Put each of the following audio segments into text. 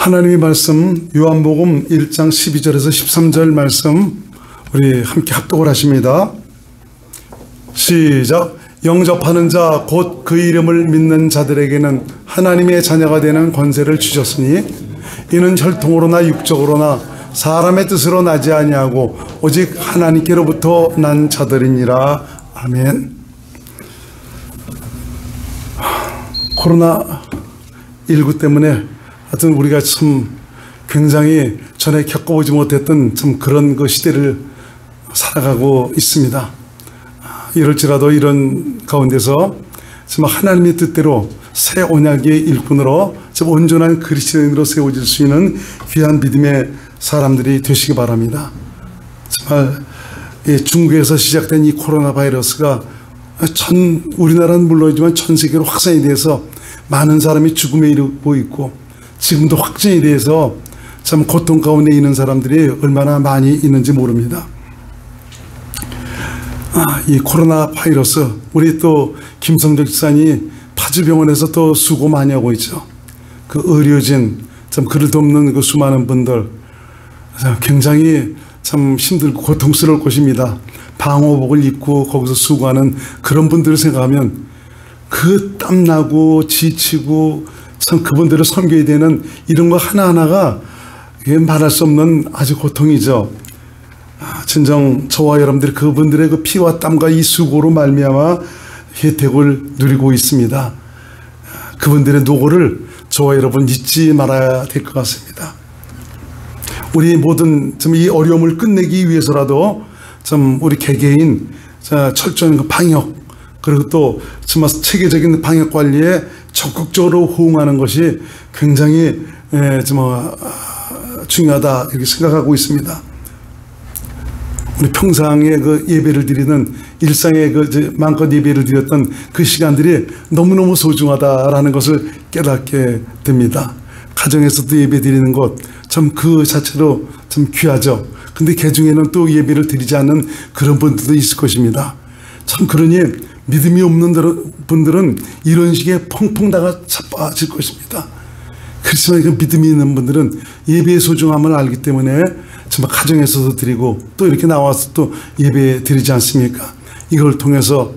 하나님의 말씀 요한복음 1장 12절에서 13절 말씀 우리 함께 합독을 하십니다. 시작. 영접하는 자 곧 그 이름을 믿는 자들에게는 하나님의 자녀가 되는 권세를 주셨으니 이는 혈통으로나 육적으로나 사람의 뜻으로 나지 아니하고 오직 하나님께로부터 난 자들이니라. 아멘. 코로나19 때문에 하여튼 우리가 참 굉장히 전에 겪어보지 못했던 참 그런 그 시대를 살아가고 있습니다. 이럴지라도 이런 가운데서 참 하나님의 뜻대로 새 언약의 일꾼으로 참 온전한 그리스도인으로 세워질 수 있는 귀한 믿음의 사람들이 되시기 바랍니다. 정말 중국에서 시작된 이 코로나 바이러스가 우리나라는 물론이지만 전 세계로 확산이 돼서 많은 사람이 죽음에 이르고 있고 지금도 확진에 대해서 참 고통 가운데 있는 사람들이 얼마나 많이 있는지 모릅니다. 이 코로나 바이러스, 우리 또 김성적 집사님 파주병원에서 또 수고 많이 하고 있죠. 그 의료진, 참 그를 돕는 그 수많은 분들 굉장히 참 힘들고 고통스러울 것입니다. 방호복을 입고 거기서 수고하는 그런 분들을 생각하면 그 땀나고 지치고 참 그분들을 섬겨야 되는 이런 거 하나하나가 말할 수 없는 아주 고통이죠. 진정 저와 여러분들이 그분들의 그 피와 땀과 이 수고로 말미암아 혜택을 누리고 있습니다. 그분들의 노고를 저와 여러분 잊지 말아야 될 것 같습니다. 우리 모든 좀 이 어려움을 끝내기 위해서라도 좀 우리 개개인 철저한 그 방역 그리고 또 정말 체계적인 방역 관리에 적극적으로 호응하는 것이 굉장히 중요하다 이렇게 생각하고 있습니다. 우리 평상에 그 예배를 드리는 일상에 그 마음껏 예배를 드렸던 그 시간들이 너무너무 소중하다라는 것을 깨닫게 됩니다. 가정에서도 예배 드리는 것 참 그 자체로 참 귀하죠. 근데 그 중에는 또 예배를 드리지 않는 그런 분들도 있을 것입니다. 참 그러니 믿음이 없는 분들은 이런 식의 펑펑 다가 자빠질 것입니다. 그렇지만 그 믿음이 있는 분들은 예배의 소중함을 알기 때문에 정말 가정에서도 드리고 또 이렇게 나와서 또 예배 드리지 않습니까? 이걸 통해서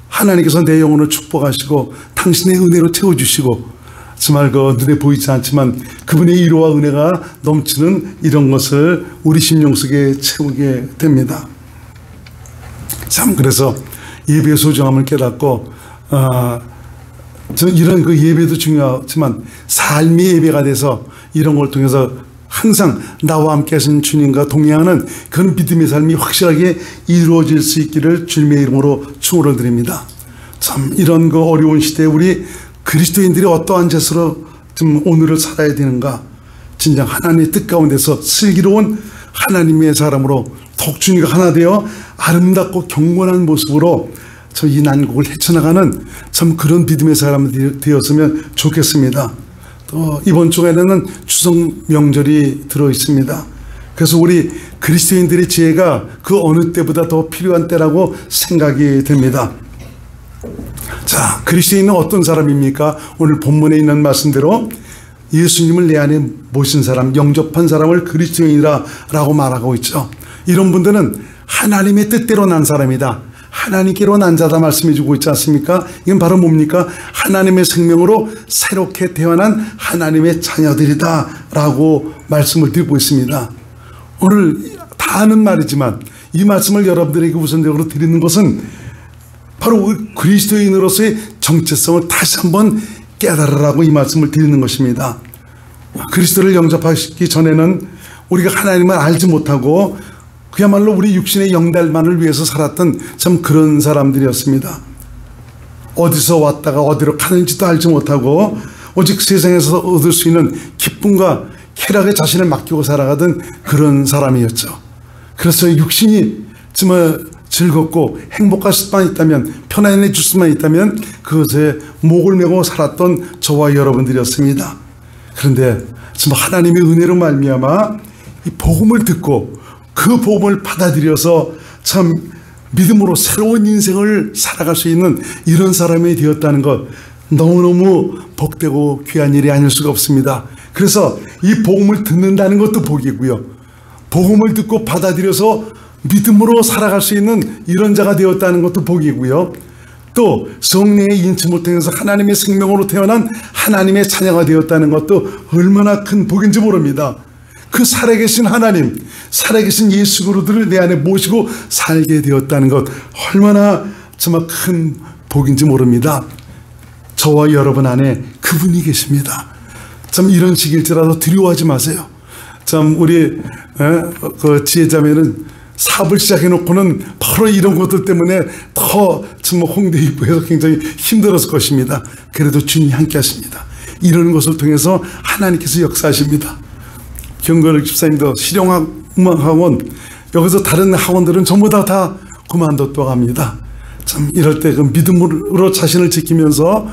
하나님께서 내 영혼을 축복하시고 당신의 은혜로 채워주시고 정말 그 눈에 보이지 않지만 그분의 위로와 은혜가 넘치는 이런 것을 우리 심령 속에 채우게 됩니다. 참 그래서 예배의 소중함을 깨닫고 이런 그 예배도 중요하지만 삶의 예배가 돼서 이런 걸 통해서 항상 나와 함께 하신 주님과 동행하는 그런 믿음의 삶이 확실하게 이루어질 수 있기를 주님의 이름으로 축원을 드립니다. 참 이런 그 어려운 시대에 우리 그리스도인들이 어떠한 자세로 좀 오늘을 살아야 되는가, 진정 하나님의 뜻 가운데서 슬기로운 하나님의 사람으로 독주니가 하나 되어 아름답고 경건한 모습으로 저 이 난국을 헤쳐나가는 참 그런 믿음의 사람이 되었으면 좋겠습니다. 또 이번 주에는 추석 명절이 들어 있습니다. 그래서 우리 그리스도인들의 지혜가 그 어느 때보다 더 필요한 때라고 생각이 됩니다. 자, 그리스도인은 어떤 사람입니까? 오늘 본문에 있는 말씀대로 예수님을 내 안에 모신 사람, 영접한 사람을 그리스도인이라 라고 말하고 있죠. 이런 분들은 하나님의 뜻대로 난 사람이다, 하나님께로 난 자다 말씀해 주고 있지 않습니까? 이건 바로 뭡니까? 하나님의 생명으로 새롭게 태어난 하나님의 자녀들이다 라고 말씀을 드리고 있습니다. 오늘 다 아는 말이지만 이 말씀을 여러분들에게 우선적으로 드리는 것은 바로 그리스도인으로서의 정체성을 다시 한번 깨달으라고 이 말씀을 드리는 것입니다. 그리스도를 영접하시기 전에는 우리가 하나님을 알지 못하고 그야말로 우리 육신의 영달만을 위해서 살았던 참 그런 사람들이었습니다. 어디서 왔다가 어디로 가는지도 알지 못하고 오직 세상에서 얻을 수 있는 기쁨과 쾌락에 자신을 맡기고 살아가던 그런 사람이었죠. 그래서 육신이 정말 즐겁고 행복할 수만 있다면, 편안해질 수만 있다면 그것에 목을 메고 살았던 저와 여러분들이었습니다. 그런데 정말 하나님의 은혜로 말미암아 이 복음을 듣고 그 복음을 받아들여서 참 믿음으로 새로운 인생을 살아갈 수 있는 이런 사람이 되었다는 것, 너무너무 복되고 귀한 일이 아닐 수가 없습니다. 그래서 이 복음을 듣는다는 것도 복이고요, 복음을 듣고 받아들여서 믿음으로 살아갈 수 있는 이런 자가 되었다는 것도 복이고요, 또 성령의 인침을 통해서 하나님의 생명으로 태어난 하나님의 자녀가 되었다는 것도 얼마나 큰 복인지 모릅니다. 그 살아계신 하나님, 살아계신 예수 그리스도를 내 안에 모시고 살게 되었다는 것, 얼마나 정말 큰 복인지 모릅니다. 저와 여러분 안에 그분이 계십니다. 참 이런 식일지라도 두려워하지 마세요. 참 우리 그 지혜자매는 사업을 시작해놓고는 바로 이런 것들 때문에 더 정말 홍대 입구에서 굉장히 힘들었을 것입니다. 그래도 주님이 함께 하십니다. 이런 것을 통해서 하나님께서 역사하십니다. 경걸 집사님도 실용학 음악학원, 여기서 다른 학원들은 전부 다 그만뒀다고 합니다. 참 이럴 때 그 믿음으로 자신을 지키면서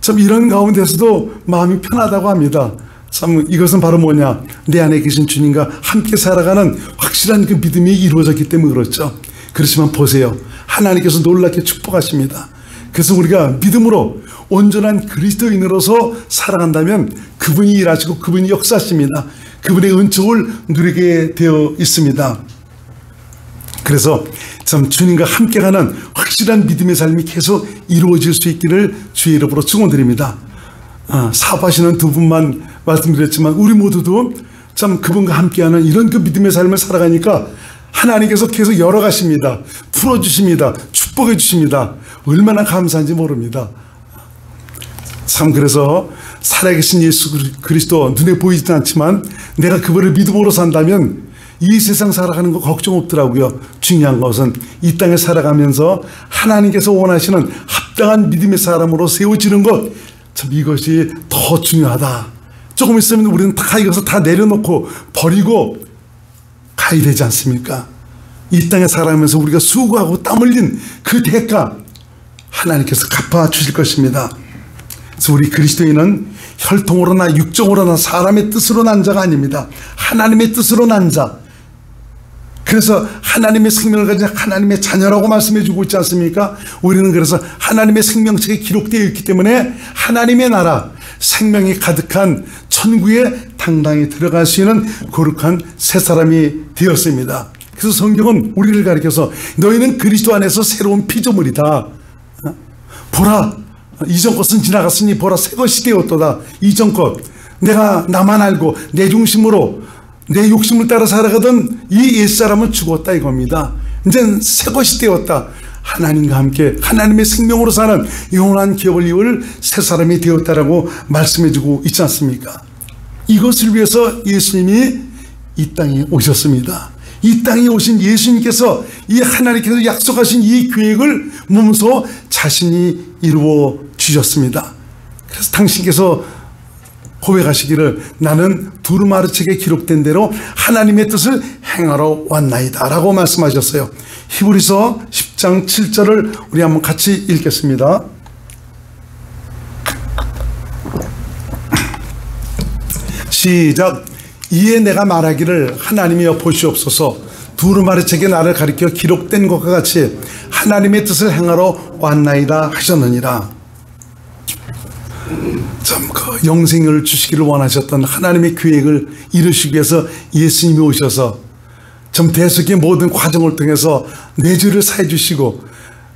참 이런 가운데서도 마음이 편하다고 합니다. 참 이것은 바로 뭐냐, 내 안에 계신 주님과 함께 살아가는 확실한 그 믿음이 이루어졌기 때문에 그렇죠. 그렇지만 보세요, 하나님께서 놀랍게 축복하십니다. 그래서 우리가 믿음으로 온전한 그리스도인으로서 살아간다면 그분이 일하시고 그분이 역사하십니다. 그분의 은총을 누리게 되어 있습니다. 그래서 참 주님과 함께 가는 확실한 믿음의 삶이 계속 이루어질 수 있기를 주의 이름으로 축원드립니다. 사업하시는 두 분만 말씀드렸지만 우리 모두도 참 그분과 함께하는 이런 그 믿음의 삶을 살아가니까 하나님께서 계속 열어가십니다. 풀어주십니다. 축복해 주십니다. 얼마나 감사한지 모릅니다. 참 그래서 살아계신 예수 그리스도 눈에 보이지는 않지만 내가 그분을 믿음으로 산다면 이 세상 살아가는 거 걱정 없더라고요. 중요한 것은 이 땅에 살아가면서 하나님께서 원하시는 합당한 믿음의 사람으로 세워지는 것, 참 이것이 더 중요하다. 조금 있으면 우리는 다 이것을 다 내려놓고 버리고 가야 되지 않습니까? 이 땅에 살아가면서 우리가 수고하고 땀 흘린 그 대가 하나님께서 갚아주실 것입니다. 그래서 우리 그리스도인은 혈통으로나 육정으로나 사람의 뜻으로 난 자가 아닙니다. 하나님의 뜻으로 난 자. 그래서 하나님의 생명을 가진 하나님의 자녀라고 말씀해 주고 있지 않습니까? 우리는 그래서 하나님의 생명책에 기록되어 있기 때문에 하나님의 나라, 생명이 가득한 천국에 당당히 들어갈 수 있는 거룩한 새 사람이 되었습니다. 그래서 성경은 우리를 가리켜서 너희는 그리스도 안에서 새로운 피조물이다. 보라, 이전 것은 지나갔으니 보라 새 것이 되었도다. 이전 것, 내가 나만 알고 내 중심으로 내 욕심을 따라 살아가던 이 옛사람은 죽었다 이겁니다. 이제는 새 것이 되었다. 하나님과 함께 하나님의 생명으로 사는 영원한 기업을 이룰 새 사람이 되었다라고 말씀해주고 있지 않습니까? 이것을 위해서 예수님이 이 땅에 오셨습니다. 이 땅에 오신 예수님께서 이 하나님께서 약속하신 이 계획을 몸소 자신이 이루어 주셨습니다. 그래서 당신께서 고백하시기를 나는 두루마리 책에 기록된 대로 하나님의 뜻을 행하러 왔나이다 라고 말씀하셨어요. 히브리서 10장 7절을 우리 한번 같이 읽겠습니다. 시작. 이에 내가 말하기를 하나님이여 보시옵소서, 두루마리 책에 나를 가리켜 기록된 것과 같이 하나님의 뜻을 행하러 왔나이다 하셨느니라. 참 그 영생을 주시기를 원하셨던 하나님의 계획을 이루시기 위해서 예수님이 오셔서 좀 대속의 모든 과정을 통해서 내 죄를 사해 주시고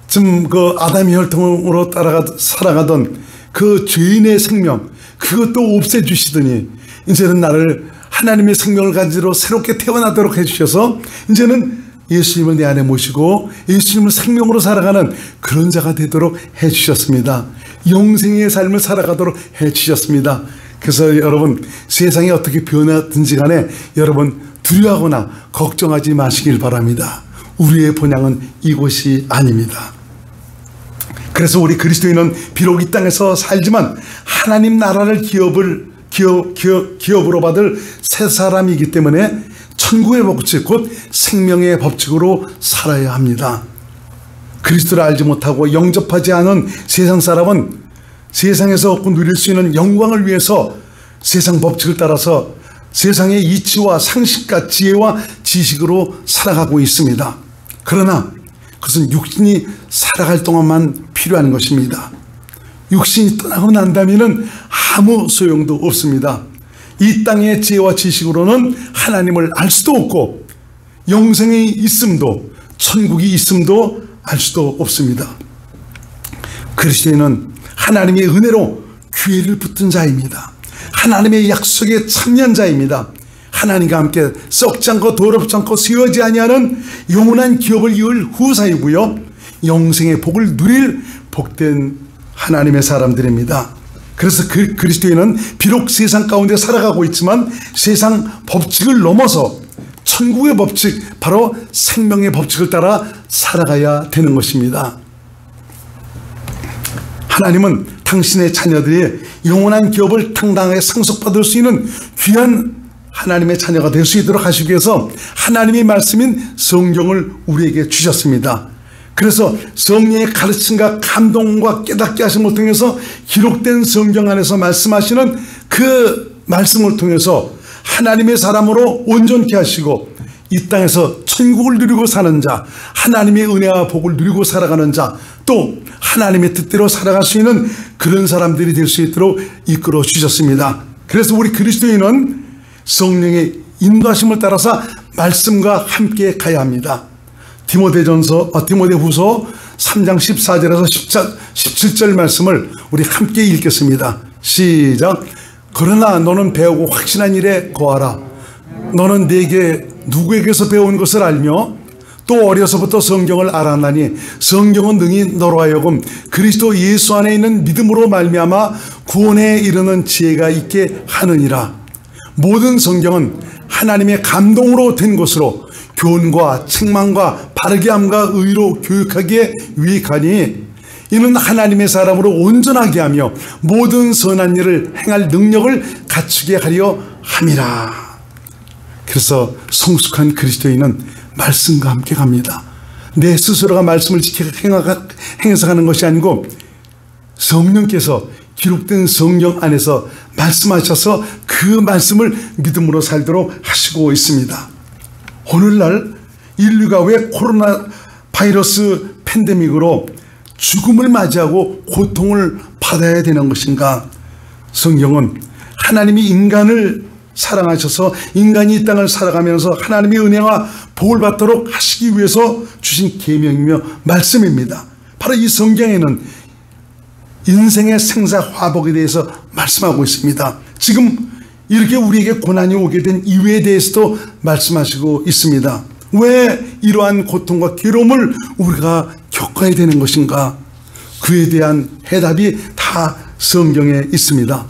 좀 그 아담의 혈통으로 살아가던 그 죄인의 생명 그것도 없애 주시더니 이제는 나를 하나님의 생명을 가지러 새롭게 태어나도록 해주셔서 이제는 예수님을 내 안에 모시고 예수님을 생명으로 살아가는 그런 자가 되도록 해주셨습니다. 영생의 삶을 살아가도록 해주셨습니다. 그래서 여러분 세상이 어떻게 변하든지 간에 여러분 두려워하거나 걱정하지 마시길 바랍니다. 우리의 본향은 이곳이 아닙니다. 그래서 우리 그리스도인은 비록 이 땅에서 살지만 하나님 나라를 기업으로 받을 새 사람이기 때문에 천국의 법칙 곧 생명의 법칙으로 살아야 합니다. 그리스도를 알지 못하고 영접하지 않은 세상 사람은 세상에서 얻고 누릴 수 있는 영광을 위해서 세상 법칙을 따라서 세상의 이치와 상식과 지혜와 지식으로 살아가고 있습니다. 그러나 그것은 육신이 살아갈 동안만 필요한 것입니다. 육신이 떠나고 난다면 아무 소용도 없습니다. 이 땅의 지혜와 지식으로는 하나님을 알 수도 없고 영생이 있음도 천국이 있음도 알 수도 없습니다. 그리스도인은 하나님의 은혜로 기회를 붙든 자입니다. 하나님의 약속에 참여한 자입니다. 하나님과 함께 썩지 않고 더럽지 않고 세워지 아니하는 영원한 기업을 이을 후사이고요, 영생의 복을 누릴 복된 하나님의 사람들입니다. 그래서 그리스도인은 비록 세상 가운데 살아가고 있지만 세상 법칙을 넘어서 천국의 법칙, 바로 생명의 법칙을 따라 살아가야 되는 것입니다. 하나님은 당신의 자녀들이 영원한 기업을 당당하게 상속받을 수 있는 귀한 하나님의 자녀가 될 수 있도록 하시기 위해서 하나님의 말씀인 성경을 우리에게 주셨습니다. 그래서 성령의 가르침과 감동과 깨닫게 하심을 통해서 기록된 성경 안에서 말씀하시는 그 말씀을 통해서 하나님의 사람으로 온전케 하시고 이 땅에서 천국을 누리고 사는 자, 하나님의 은혜와 복을 누리고 살아가는 자, 또 하나님의 뜻대로 살아갈 수 있는 그런 사람들이 될 수 있도록 이끌어 주셨습니다. 그래서 우리 그리스도인은 성령의 인도하심을 따라서 말씀과 함께 가야 합니다. 디모데후서 3장 14절에서 17절 말씀을 우리 함께 읽겠습니다. 시작. 그러나 너는 배우고 확신한 일에 거하라. 너는 내게 누구에게서 배운 것을 알며 또 어려서부터 성경을 알았나니 성경은 능히 너로 하여금 그리스도 예수 안에 있는 믿음으로 말미암아 구원에 이르는 지혜가 있게 하느니라. 모든 성경은 하나님의 감동으로 된 것으로 교훈과 책망과 바르게 함과 의로 교육하기에 유익하니 이는 하나님의 사람으로 온전하게 하며 모든 선한 일을 행할 능력을 갖추게 하려 함이라. 그래서 성숙한 그리스도인은 말씀과 함께 갑니다. 내 스스로가 말씀을 지켜 행해서 가는 것이 아니고 성령께서 기록된 성경 안에서 말씀하셔서 그 말씀을 믿음으로 살도록 하시고 있습니다. 오늘날 인류가 왜 코로나 바이러스 팬데믹으로 죽음을 맞이하고 고통을 받아야 되는 것인가? 성경은 하나님이 인간을 사랑하셔서 인간이 이 땅을 살아가면서 하나님의 은혜와 복을 받도록 하시기 위해서 주신 계명이며 말씀입니다. 바로 이 성경에는 인생의 생사화복에 대해서 말씀하고 있습니다. 지금 이렇게 우리에게 고난이 오게 된 이유에 대해서도 말씀하시고 있습니다. 왜 이러한 고통과 괴로움을 우리가 겪어야 되는 것인가? 그에 대한 해답이 다 성경에 있습니다.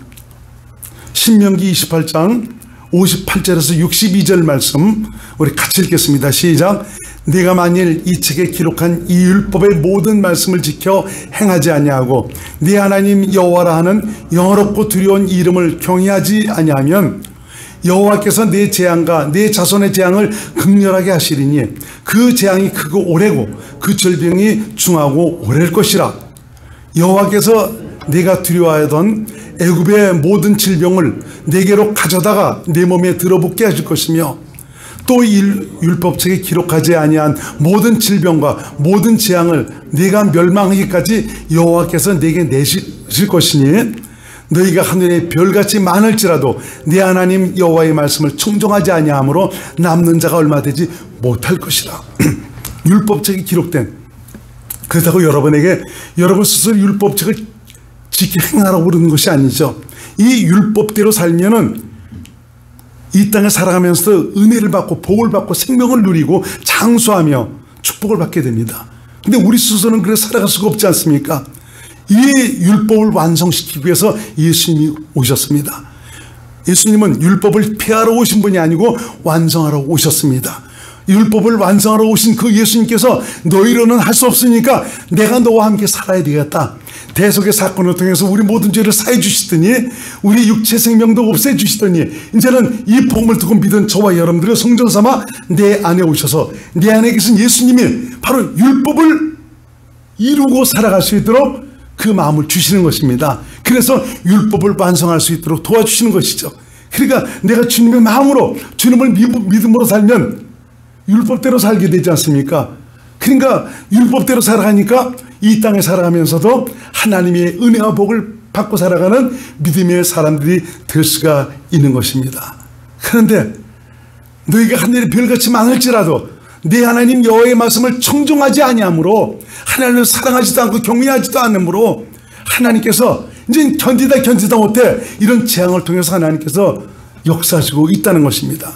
신명기 28장 58절에서 62절 말씀 우리 같이 읽겠습니다. 시작. 네가 만일 이 책에 기록한 이 율법의 모든 말씀을 지켜 행하지 아니하고 네 하나님 여호와라 하는 영화롭고 두려운 이름을 경외하지 아니하면 여호와께서 내 재앙과 내 자손의 재앙을 극렬하게 하시리니 그 재앙이 크고 오래고 그 질병이 중하고 오래일 것이라. 여호와께서 네가 두려워하던 애굽의 모든 질병을 내게로 가져다가 내 몸에 들어붙게 하실 것이며 또 율법책에 기록하지 아니한 모든 질병과 모든 재앙을 네가 멸망하기까지 여호와께서 내게 내실 것이니 너희가 하늘의 별같이 많을지라도 네 하나님 여호와의 말씀을 청종하지 아니하므로 남는 자가 얼마 되지 못할 것이다. 율법책이 기록된, 그렇다고 여러분에게 여러분 스스로 율법책을 지켜 행하라고 그러는 것이 아니죠. 이 율법대로 살면은 이 땅에 살아가면서도 은혜를 받고 복을 받고 생명을 누리고 장수하며 축복을 받게 됩니다. 근데 우리 스스로는 그래 살아갈 수가 없지 않습니까? 이 율법을 완성시키기 위해서 예수님이 오셨습니다. 예수님은 율법을 폐하러 오신 분이 아니고 완성하러 오셨습니다. 율법을 완성하러 오신 그 예수님께서 너희로는 할 수 없으니까 내가 너와 함께 살아야 되겠다. 대속의 사건을 통해서 우리 모든 죄를 사해 주시더니 우리 육체 생명도 없애 주시더니 이제는 이 복음을 듣고 믿은 저와 여러분들의 성전 삼아 내 안에 오셔서 내 안에 계신 예수님이 바로 율법을 이루고 살아갈 수 있도록 그 마음을 주시는 것입니다. 그래서 율법을 완성할 수 있도록 도와주시는 것이죠. 그러니까 내가 주님의 마음으로 주님을 믿음으로 살면 율법대로 살게 되지 않습니까? 그러니까 율법대로 살아가니까 이 땅에 살아가면서도 하나님의 은혜와 복을 받고 살아가는 믿음의 사람들이 될 수가 있는 것입니다. 그런데 너희가 하늘이 별같이 많을지라도 네 하나님 여호와의 말씀을 청종하지 아니하므로, 하나님을 사랑하지도 않고 경외하지도 않으므로 하나님께서 이제 견디다 못해 이런 재앙을 통해서 하나님께서 역사하시고 있다는 것입니다.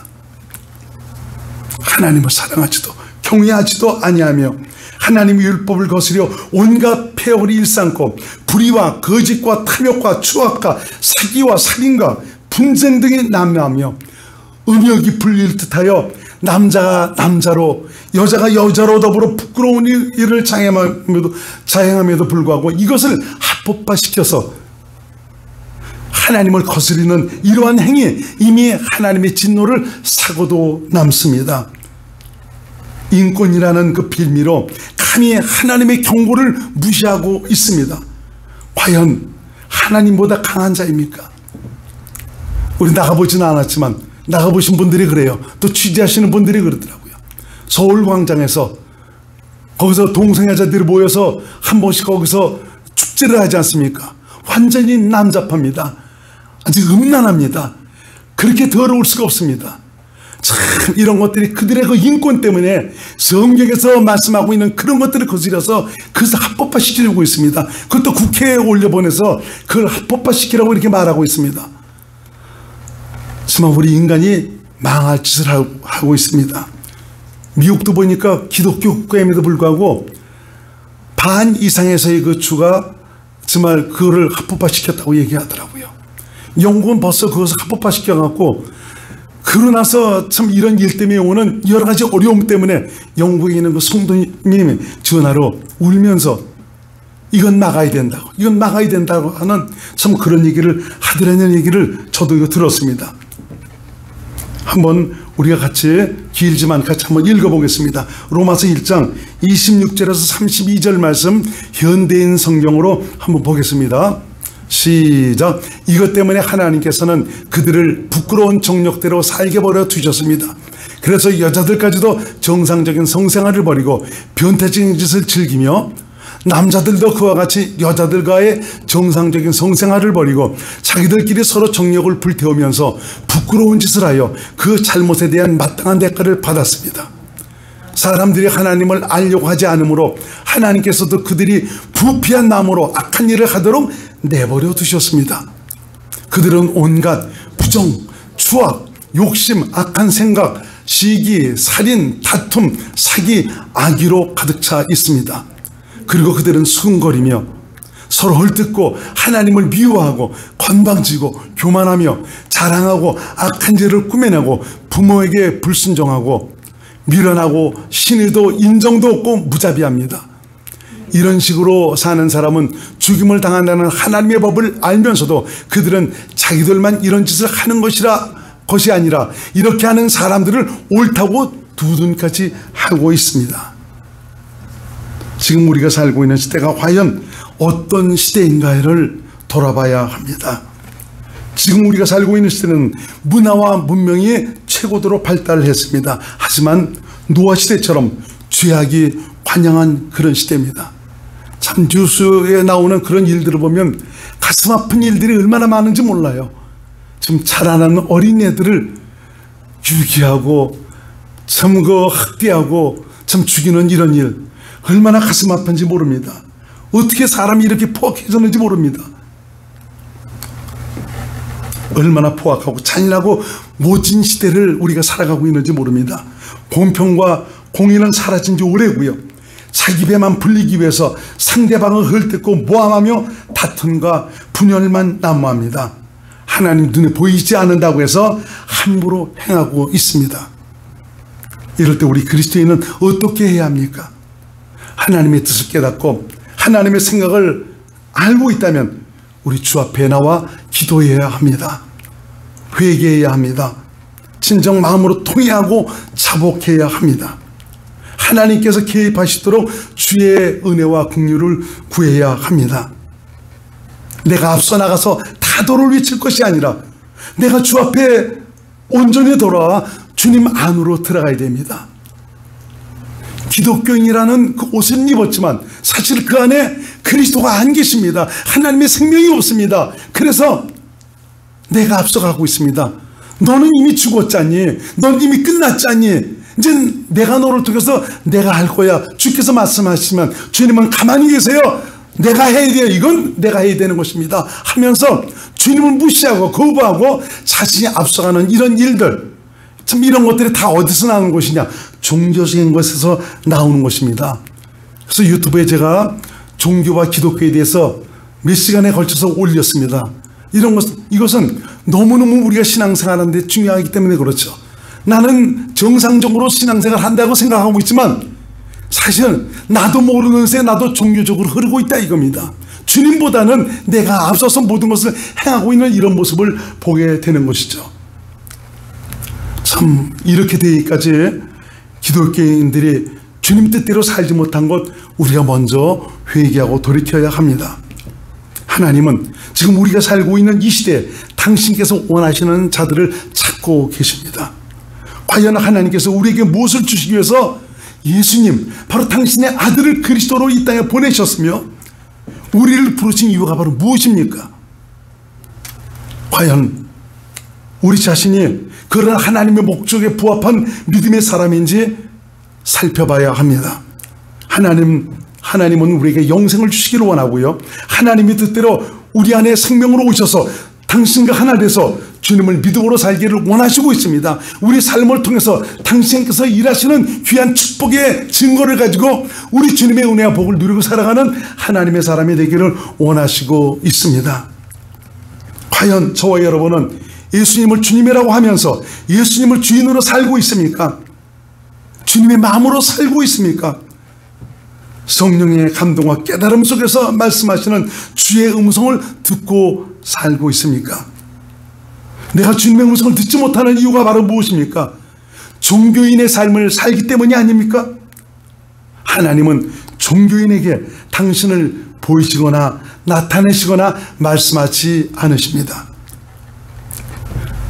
하나님을 사랑하지도 경외하지도 아니하며 하나님의 율법을 거스려 온갖 폐허를 일삼고 불의와 거짓과 탐욕과 추악과 사기와 살인과 분쟁 등이 난무하며 음욕이 불릴 듯하여 남자가 남자로 여자가 여자로 더불어 부끄러운 일을 자행함에도 불구하고 이것을 합법화시켜서 하나님을 거스리는 이러한 행위, 이미 하나님의 진노를 사고도 남습니다. 인권이라는 그 빌미로 감히 하나님의 경고를 무시하고 있습니다. 과연 하나님보다 강한 자입니까? 우리 나가보지는 않았지만 나가보신 분들이 그래요. 또 취재하시는 분들이 그러더라고요. 서울광장에서 거기서 동성애자들이 모여서 한 번씩 거기서 축제를 하지 않습니까? 완전히 남잡합니다. 아주 음란합니다. 그렇게 더러울 수가 없습니다. 참 이런 것들이 그들의 그 인권 때문에 성경에서 말씀하고 있는 그런 것들을 거스려서 그것을 합법화시키려고 있습니다. 그것도 국회에 올려보내서 그걸 합법화시키라고 이렇게 말하고 있습니다. 정말 우리 인간이 망할 짓을 하고 있습니다. 미국도 보니까 기독교 국가임에도 불구하고 반 이상에서의 그 주가 정말 그거를 합법화시켰다고 얘기하더라고요. 영국은 벌써 그것을 합법화시켜갖고, 그러고 나서 참 이런 일 때문에 오는 여러 가지 어려움 때문에 영국에 있는 그 성도님이 전화로 울면서 이건 막아야 된다고, 이건 막아야 된다고 하는 참 그런 얘기를 하더라는 얘기를 저도 이거 들었습니다. 한번 우리가 같이, 길지만 같이 한번 읽어보겠습니다. 로마서 1장 26절에서 32절 말씀 현대인 성경으로 한번 보겠습니다. 시작. 이것 때문에 하나님께서는 그들을 부끄러운 정욕대로 살게 버려 두셨습니다. 그래서 여자들까지도 정상적인 성생활을 버리고 변태적인 짓을 즐기며, 남자들도 그와 같이 여자들과의 정상적인 성생활을 버리고 자기들끼리 서로 정욕을 불태우면서 부끄러운 짓을 하여 그 잘못에 대한 마땅한 대가를 받았습니다. 사람들이 하나님을 알려고 하지 않으므로 하나님께서도 그들이 부패한 마음으로 악한 일을 하도록 내버려 두셨습니다. 그들은 온갖 부정, 추악, 욕심, 악한 생각, 시기, 살인, 다툼, 사기, 악의로 가득 차 있습니다. 그리고 그들은 수근거리며 서로 헐뜯고 하나님을 미워하고 건방지고 교만하며 자랑하고 악한 죄를 꾸며내고 부모에게 불순종하고 미련하고 신의도 인정도 없고 무자비합니다. 이런 식으로 사는 사람은 죽임을 당한다는 하나님의 법을 알면서도 그들은 자기들만 이런 짓을 하는 것이 아니라 이렇게 하는 사람들을 옳다고 두둔까지 하고 있습니다. 지금 우리가 살고 있는 시대가 과연 어떤 시대인가를 돌아봐야 합니다. 지금 우리가 살고 있는 시대는 문화와 문명이 최고도로 발달했습니다. 하지만 노아 시대처럼 죄악이 관영한 그런 시대입니다. 참 뉴스에 나오는 그런 일들을 보면 가슴 아픈 일들이 얼마나 많은지 몰라요. 지금 자라나는 어린애들을 유기하고 참 그 학대하고 참 죽이는 이런 일, 얼마나 가슴 아픈지 모릅니다. 어떻게 사람이 이렇게 포악해졌는지 모릅니다. 얼마나 포악하고 잔인하고 모진 시대를 우리가 살아가고 있는지 모릅니다. 공평과 공의는 사라진 지 오래고요. 자기 배만 불리기 위해서 상대방을 헐뜯고 모함하며 다툼과 분열만 난무합니다. 하나님 눈에 보이지 않는다고 해서 함부로 행하고 있습니다. 이럴 때 우리 그리스도인은 어떻게 해야 합니까? 하나님의 뜻을 깨닫고 하나님의 생각을 알고 있다면 우리 주 앞에 나와 기도해야 합니다. 회개해야 합니다. 진정 마음으로 통회하고 자복해야 합니다. 하나님께서 개입하시도록 주의 은혜와 긍휼을 구해야 합니다. 내가 앞서 나가서 타도를 외칠 것이 아니라 내가 주 앞에 온전히 돌아와 주님 안으로 들어가야 됩니다. 기독교인이라는 그 옷을 입었지만 사실 그 안에 그리스도가 안 계십니다. 하나님의 생명이 없습니다. 그래서 내가 앞서가고 있습니다. 너는 이미 죽었잖니. 넌 이미 끝났잖니. 이제 내가 너를 통해서 내가 할 거야. 주께서 말씀하시면 주님은 가만히 계세요. 내가 해야 돼요. 이건 내가 해야 되는 것입니다. 하면서 주님을 무시하고 거부하고 자신이 앞서가는 이런 일들, 참 이런 것들이 다 어디서 나오는 것이냐? 종교적인 것에서 나오는 것입니다. 그래서 유튜브에 제가 종교와 기독교에 대해서 몇 시간에 걸쳐서 올렸습니다. 이것은 너무너무 우리가 신앙생활하는데 중요하기 때문에 그렇죠. 나는 정상적으로 신앙생활 한다고 생각하고 있지만 사실은 나도 모르는 새 나도 종교적으로 흐르고 있다 이겁니다. 주님보다는 내가 앞서서 모든 것을 행하고 있는 이런 모습을 보게 되는 것이죠. 참 이렇게 되기까지 기독교인들이 주님 뜻대로 살지 못한 것 우리가 먼저 회개하고 돌이켜야 합니다. 하나님은 지금 우리가 살고 있는 이 시대에 당신께서 원하시는 자들을 찾고 계십니다. 과연 하나님께서 우리에게 무엇을 주시기 위해서 예수님, 바로 당신의 아들을 그리스도로 이 땅에 보내셨으며 우리를 부르신 이유가 바로 무엇입니까? 과연 우리 자신이 그런 하나님의 목적에 부합한 믿음의 사람인지 살펴봐야 합니다. 하나님은 우리에게 영생을 주시기를 원하고요. 하나님의 뜻대로 우리 안에 생명으로 오셔서 당신과 하나 돼서 주님을 믿음으로 살기를 원하시고 있습니다. 우리 삶을 통해서 당신께서 일하시는 귀한 축복의 증거를 가지고 우리 주님의 은혜와 복을 누리고 살아가는 하나님의 사람이 되기를 원하시고 있습니다. 과연 저와 여러분은 예수님을 주님이라고 하면서 예수님을 주인으로 살고 있습니까? 주님의 마음으로 살고 있습니까? 성령의 감동과 깨달음 속에서 말씀하시는 주의 음성을 듣고 살고 있습니까? 내가 주님의 음성을 듣지 못하는 이유가 바로 무엇입니까? 종교인의 삶을 살기 때문이 아닙니까? 하나님은 종교인에게 당신을 보이시거나 나타내시거나 말씀하지 않으십니다.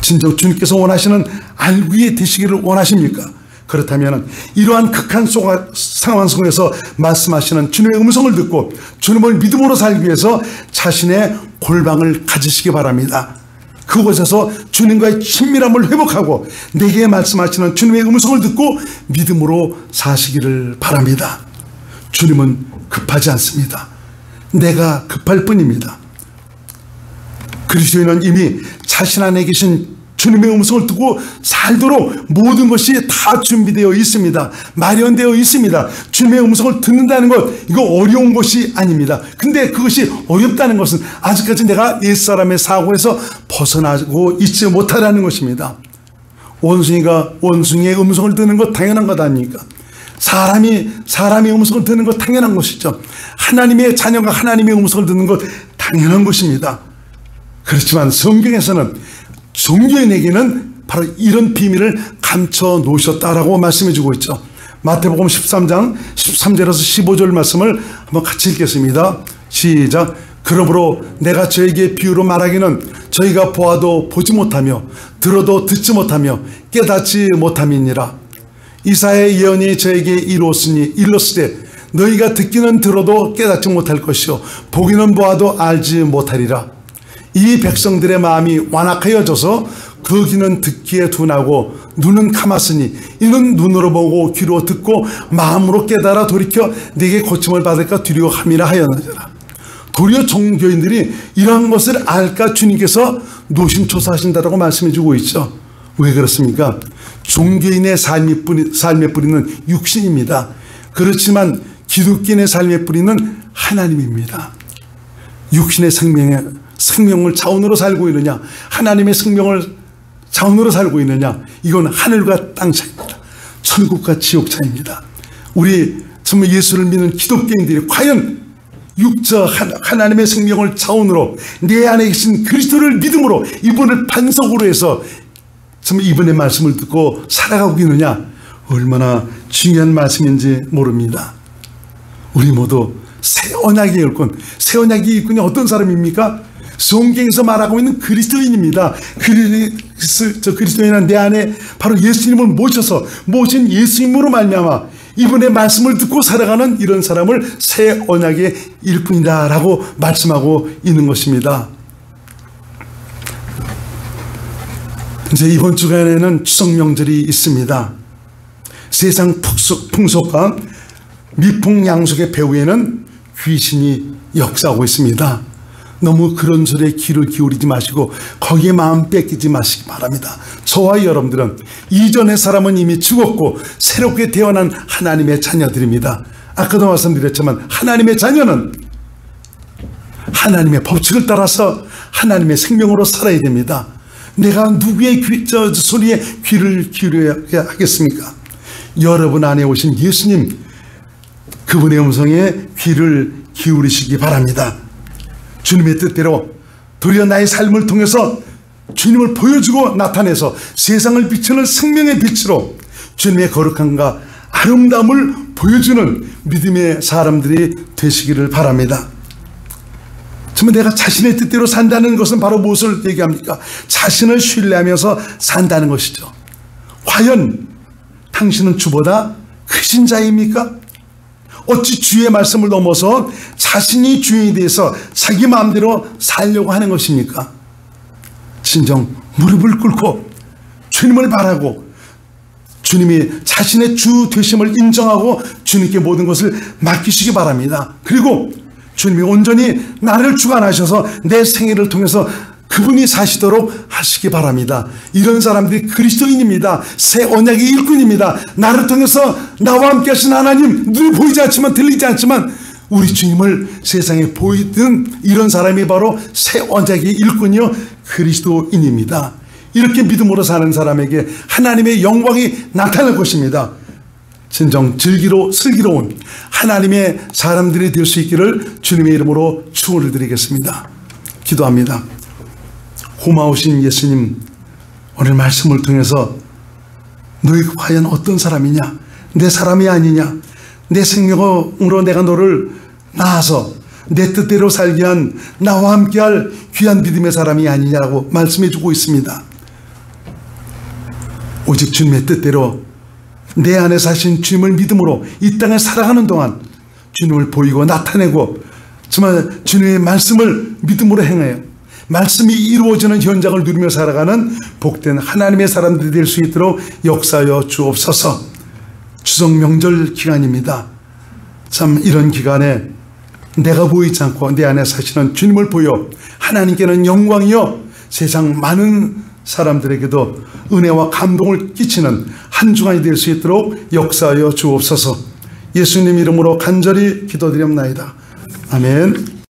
진정 주님께서 원하시는 알귀에 되시기를 원하십니까? 그렇다면 이러한 극한 상황 속에서 말씀하시는 주님의 음성을 듣고 주님을 믿음으로 살기 위해서 자신의 골방을 가지시기 바랍니다. 그곳에서 주님과의 친밀함을 회복하고 내게 말씀하시는 주님의 음성을 듣고 믿음으로 사시기를 바랍니다. 주님은 급하지 않습니다. 내가 급할 뿐입니다. 그리스도인은 이미 자신 안에 계신 주님의 음성을 듣고 살도록 모든 것이 다 준비되어 있습니다. 마련되어 있습니다. 주님의 음성을 듣는다는 것, 이거 어려운 것이 아닙니다. 근데 그것이 어렵다는 것은 아직까지 내가 옛사람의 사고에서 벗어나고 있지 못하다는 것입니다. 원숭이의 음성을 듣는 것 당연한 것 아닙니까? 사람의 음성을 듣는 것 당연한 것이죠. 하나님의 자녀가 하나님의 음성을 듣는 것 당연한 것입니다. 그렇지만 성경에서는 종교인에게는 바로 이런 비밀을 감춰 놓으셨다라고 말씀해 주고 있죠. 마태복음 13장 13절에서 15절 말씀을 한번 같이 읽겠습니다. 시작. 그러므로 내가 저에게 비유로 말하기는 저희가 보아도 보지 못하며 들어도 듣지 못하며 깨닫지 못함이니라. 이사야의 예언이 저에게 이르렀으되 너희가 듣기는 들어도 깨닫지 못할 것이요 보기는 보아도 알지 못하리라. 이 백성들의 마음이 완악하여져서 그 귀는 듣기에 둔하고 눈은 감았으니 이는 눈으로 보고 귀로 듣고 마음으로 깨달아 돌이켜 내게 고침을 받을까 두려워함이라 하였느니라. 도리어 종교인들이 이러한 것을 알까 주님께서 노심초사하신다라고 말씀해 주고 있죠. 왜 그렇습니까? 종교인의 삶의 뿌리는 육신입니다. 그렇지만 기독교인의 삶의 뿌리는 하나님입니다. 육신의 생명을 자원으로 살고 있느냐, 하나님의 생명을 자원으로 살고 있느냐, 이건 하늘과 땅 차이입니다. 천국과 지옥 차이입니다. 우리 정말 예수를 믿는 기독교인들이 과연 육적 하나님의 생명을 자원으로 내 안에 계신 그리스도를 믿음으로 이분을 반석으로 해서 정말 이분의 말씀을 듣고 살아가고 있느냐, 얼마나 중요한 말씀인지 모릅니다. 우리 모두 새 언약의 일꾼, 새 언약의 일꾼이 어떤 사람입니까? 성경에서 말하고 있는 그리스도인입니다. 그리스도인은 내 안에 바로 예수님을 모신 예수님으로 말미암아 이분의 말씀을 듣고 살아가는 이런 사람을 새 언약의 일꾼이다 라고 말씀하고 있는 것입니다. 이제 이번 주간에는 추석 명절이 있습니다. 세상 풍속과 미풍양속의 배후에는 귀신이 역사하고 있습니다. 너무 그런 소리에 귀를 기울이지 마시고 거기에 마음 뺏기지 마시기 바랍니다. 저와 여러분들은 이전의 사람은 이미 죽었고 새롭게 태어난 하나님의 자녀들입니다. 아까도 말씀드렸지만 하나님의 자녀는 하나님의 법칙을 따라서 하나님의 생명으로 살아야 됩니다. 내가 누구의 소리에 귀를 기울여야 하겠습니까? 여러분 안에 오신 예수님, 그분의 음성에 귀를 기울이시기 바랍니다. 주님의 뜻대로 도리어 나의 삶을 통해서 주님을 보여주고 나타내서 세상을 비추는 생명의 빛으로 주님의 거룩함과 아름다움을 보여주는 믿음의 사람들이 되시기를 바랍니다. 정말 내가 자신의 뜻대로 산다는 것은 바로 무엇을 얘기합니까? 자신을 신뢰하면서 산다는 것이죠. 과연 당신은 주보다 크신 자입니까? 어찌 주의 말씀을 넘어서 자신이 주인이 돼서 자기 마음대로 살려고 하는 것입니까? 진정 무릎을 꿇고 주님을 바라고 주님이 자신의 주 되심을 인정하고 주님께 모든 것을 맡기시기 바랍니다. 그리고 주님이 온전히 나를 주관하셔서 내 생애를 통해서 그분이 사시도록 하시기 바랍니다. 이런 사람들이 그리스도인입니다. 새 언약의 일꾼입니다. 나를 통해서 나와 함께 하신 하나님, 눈에 보이지 않지만 들리지 않지만 우리 주님을 세상에 보이던 이런 사람이 바로 새 언약의 일꾼이요 그리스도인입니다. 이렇게 믿음으로 사는 사람에게 하나님의 영광이 나타날 것입니다. 진정 슬기로운 하나님의 사람들이 될 수 있기를 주님의 이름으로 축원을 드리겠습니다. 기도합니다. 고마우신 예수님, 오늘 말씀을 통해서 너희가 과연 어떤 사람이냐, 내 사람이 아니냐, 내 생명으로 내가 너를 낳아서 내 뜻대로 살게 한 나와 함께할 귀한 믿음의 사람이 아니냐라고 말씀해 주고 있습니다. 오직 주님의 뜻대로 내 안에 사신 주님을 믿음으로 이 땅에 살아가는 동안 주님을 보이고 나타내고 정말 주님의 말씀을 믿음으로 행하여 말씀이 이루어지는 현장을 누리며 살아가는 복된 하나님의 사람들이 될 수 있도록 역사하여 주옵소서. 추석 명절 기간입니다. 참 이런 기간에 내가 보이지 않고 내 안에 사시는 주님을 보여 하나님께는 영광이요 세상 많은 사람들에게도 은혜와 감동을 끼치는 한 주간이 될 수 있도록 역사하여 주옵소서. 예수님 이름으로 간절히 기도드립나이다. 아멘.